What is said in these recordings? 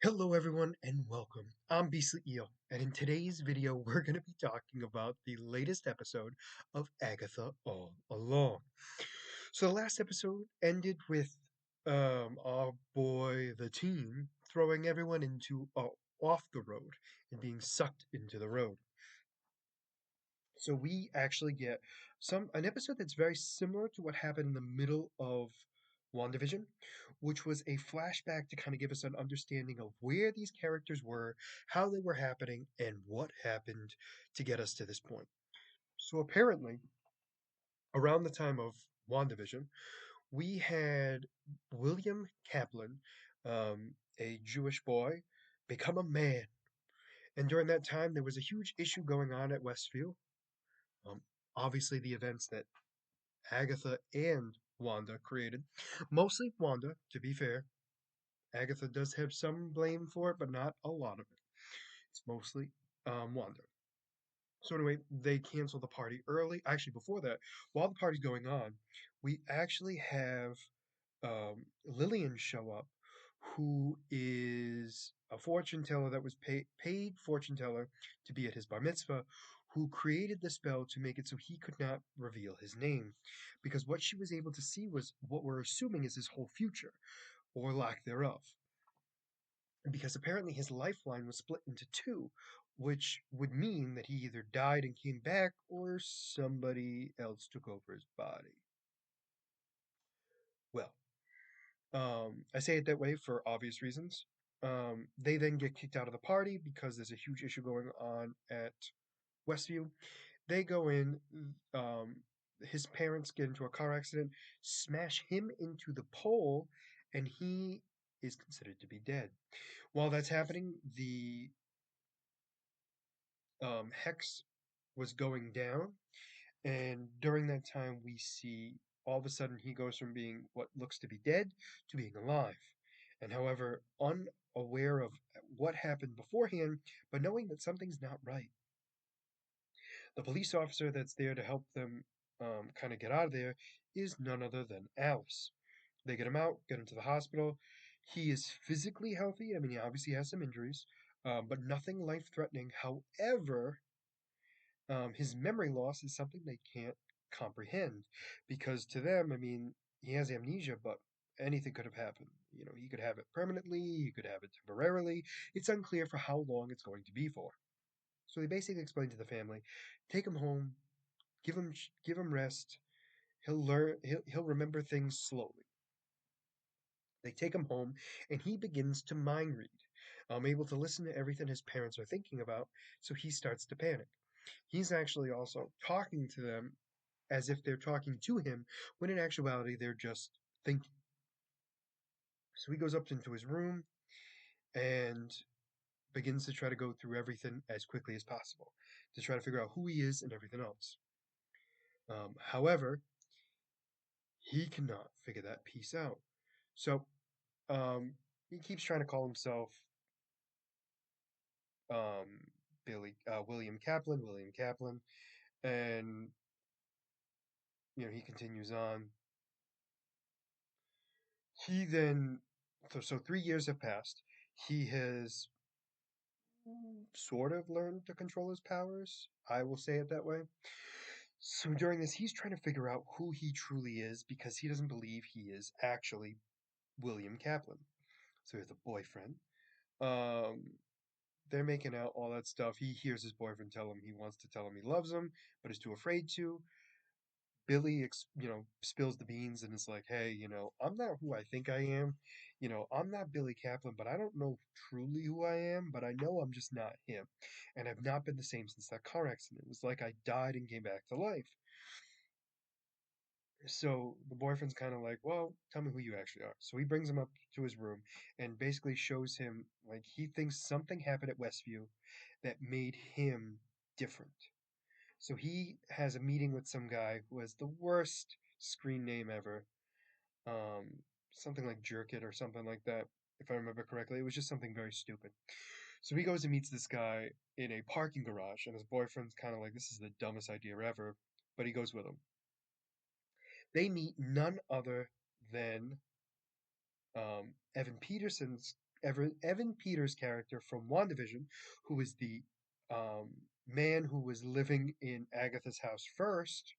Hello everyone and welcome. I'm Beastly Eel, and in today's video we're going to be talking about the latest episode of Agatha All Along. So the last episode ended with our boy the team throwing everyone into off the road and being sucked into the road. So we actually get an episode that's very similar to what happened in the middle of WandaVision, which was a flashback to kind of give us an understanding of where these characters were, how they were happening, and what happened to get us to this point. So apparently, around the time of WandaVision, we had William Kaplan, a Jewish boy, become a man. And during that time, there was a huge issue going on at Westview. Um, Obviously, the events that Agatha and Wanda created. Mostly Wanda, to be fair. Agatha does have some blame for it, but not a lot of it. It's mostly Wanda. So anyway, they cancel the party early. Actually, before that, while the party's going on, we actually have Lillian show up, who is a fortune teller that was paid fortune teller to be at his bar mitzvah, who created the spell to make it so he could not reveal his name. Because what she was able to see was what we're assuming is his whole future, or lack thereof. Because apparently his lifeline was split into two, which would mean that he either died and came back, or somebody else took over his body. Well, I say it that way for obvious reasons. They then get kicked out of the party because there's a huge issue going on at Westview. They go in, his parents get into a car accident, smash him into the pole, and he is considered to be dead. While that's happening, the hex was going down, and during that time, we see all of a sudden he goes from being what looks to be dead to being alive. And however, unaware of what happened beforehand, but knowing that something's not right. The police officer that's there to help them kind of get out of there is none other than Alice. They get him out, get him to the hospital. He is physically healthy. I mean, he obviously has some injuries, but nothing life threatening. However, his memory loss is something they can't comprehend because to them, I mean, he has amnesia, but anything could have happened. You know, he could have it permanently, he could have it temporarily. It's unclear for how long it's going to be for. So they basically explain to the family, take him home, give him rest. He'll learn. He'll remember things slowly. They take him home, and he begins to mind read. Able to listen to everything his parents are thinking about, so he starts to panic. He's actually also talking to them as if they're talking to him, when in actuality they're just thinking. So he goes up into his room and begins to try to go through everything as quickly as possible to try to figure out who he is and everything else. However, he cannot figure that piece out. So he keeps trying to call himself um, William Kaplan, and he continues on. He then, so 3 years have passed. He has sort of learned to control his powers. I will say it that way. So during this, he's trying to figure out who he truly is because he doesn't believe he is actually William Kaplan. So he has a boyfriend. Um, they're making out all that stuff. He hears his boyfriend tell him he wants to tell him he loves him, but is too afraid to. Billy, spills the beans and is like, "Hey, I'm not who I think I am. I'm not Billy Kaplan, but I don't know truly who I am, but I know I'm just not him. And I've not been the same since that car accident. It was like I died and came back to life." So the boyfriend's kind of like, "Well, tell me who you actually are." So he brings him up to his room and basically shows him, like, he thinks something happened at Westview that made him different. So he has a meeting with some guy who has the worst screen name ever. Something like Jerk It or something like that, if I remember correctly. It was just something very stupid. So he goes and meets this guy in a parking garage, and his boyfriend's kind of like, "This is the dumbest idea ever," but he goes with him. They meet none other than Evan Peterson's. Evan Peters' character from WandaVision, who is the man who was living in Agatha's house first,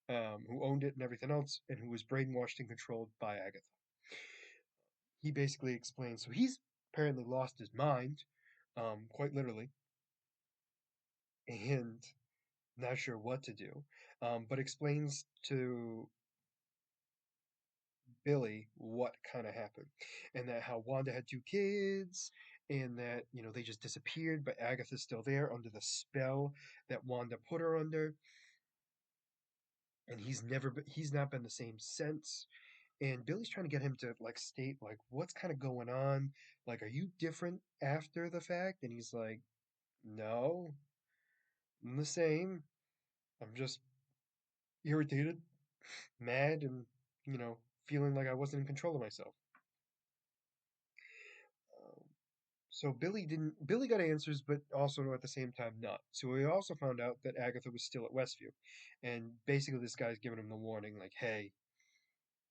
who owned it and everything else, and who was brainwashed and controlled by Agatha. He basically explains, so he's apparently lost his mind, quite literally, and not sure what to do, but explains to Billy what kind of happened, and that how Wanda had two kids, and that they just disappeared, but Agatha's still there under the spell that Wanda put her under, and he's not been the same since. And Billy's trying to get him to like state like what's kind of going on, like are you different after the fact? And he's like, no, I'm the same. I'm just irritated, mad, and feeling like I wasn't in control of myself. Um, So Billy got answers, but also at the same time not. So we also found out that Agatha was still at Westview. And basically this guy's giving him the warning, like, hey,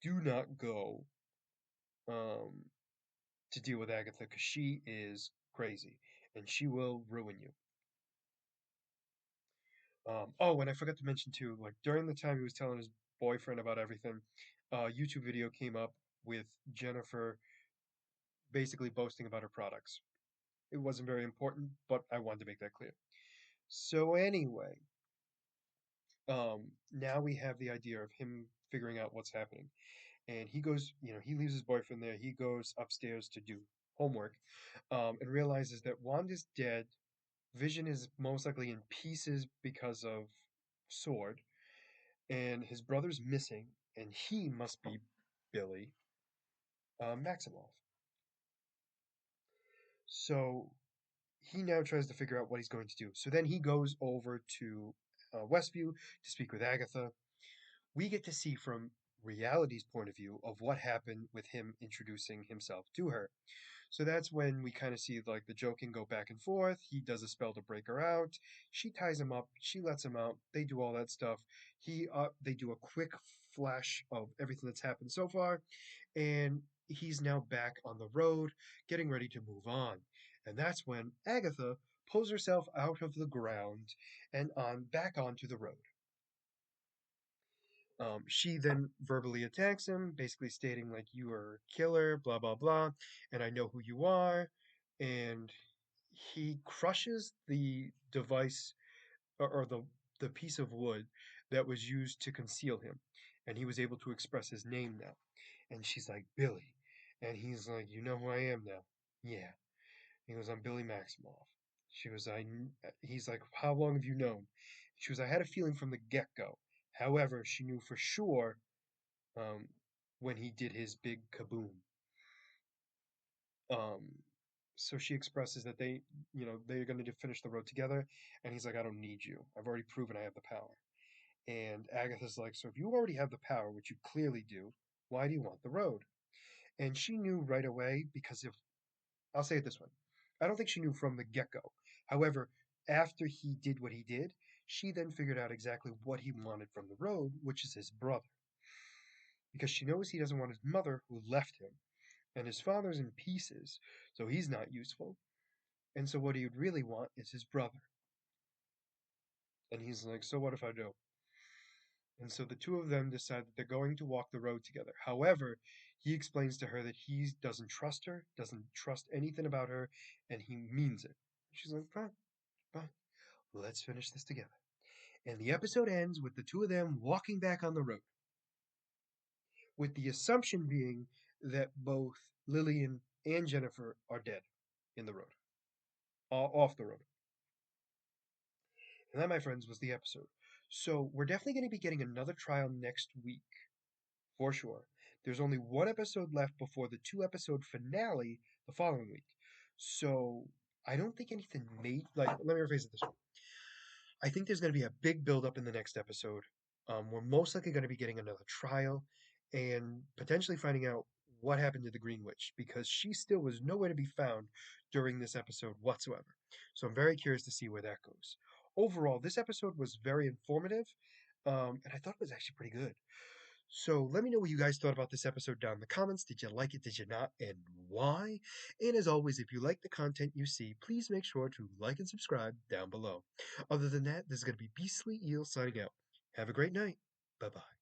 do not go um to deal with Agatha because she is crazy and she will ruin you. Oh, and I forgot to mention too, like during the time he was telling his boyfriend about everything, a YouTube video came up with Jennifer basically boasting about her products. It wasn't very important, but I wanted to make that clear. So anyway, now we have the idea of him figuring out what's happening. And he goes, he leaves his boyfriend there. He goes upstairs to do homework, and realizes that Wanda's dead. Vision is most likely in pieces because of Sword, and his brother's missing, and he must be Billy Maximoff. So he now tries to figure out what he's going to do. So then he goes over to Westview to speak with Agatha. We get to see from reality's point of view of what happened with him introducing himself to her. So that's when we kind of see like the joking go back and forth. He does a spell to break her out. She ties him up. She lets him out. They do all that stuff. They do a quick flash of everything that's happened so far, and he's now back on the road, getting ready to move on. And that's when Agatha pulls herself out of the ground and on back onto the road. She then verbally attacks him, basically stating like you are a killer, blah blah blah, and I know who you are. And he crushes the device or the piece of wood that was used to conceal him, and he was able to express his name now. And she's like, Billy, and he's like, you know who I am now? Yeah. He goes, I'm Billy Maximoff. She goes, he's like, how long have you known? She goes, I had a feeling from the get-go. However, she knew for sure um, when he did his big kaboom. Um, so she expresses that they're going to finish the road together, and he's like, I don't need you. I've already proven I have the power. And Agatha's like, so if you already have the power, which you clearly do, why do you want the road? And she knew right away because if I'll say it this way, I don't think she knew from the get go. However, after he did what he did, she then figured out exactly what he wanted from the road, which is his brother. Because she knows he doesn't want his mother, who left him, and his father's in pieces, so he's not useful. And so what he would really want is his brother. And he's like, so what if I do? And so the two of them decide that they're going to walk the road together. However, he explains to her that he doesn't trust her, doesn't trust anything about her, and he means it. She's like, fine, fine, let's finish this together. And the episode ends with the two of them walking back on the road, with the assumption being that both Lillian and Jennifer are dead in the road, off the road. And that, my friends, was the episode. So we're definitely going to be getting another trial next week, for sure. There's only one episode left before the two-episode finale the following week. So I don't think anything like, let me rephrase it this way. I think there's going to be a big build-up in the next episode. We're most likely going to be getting another trial and potentially finding out what happened to the Green Witch because she still was nowhere to be found during this episode whatsoever. So I'm very curious to see where that goes. Overall, this episode was very informative, and I thought it was actually pretty good. So let me know what you guys thought about this episode down in the comments. Did you like it? Did you not? And why? And as always, if you like the content you see, please make sure to like and subscribe down below. Other than that, this is going to be Beastly Eel signing out. Have a great night. Bye-bye.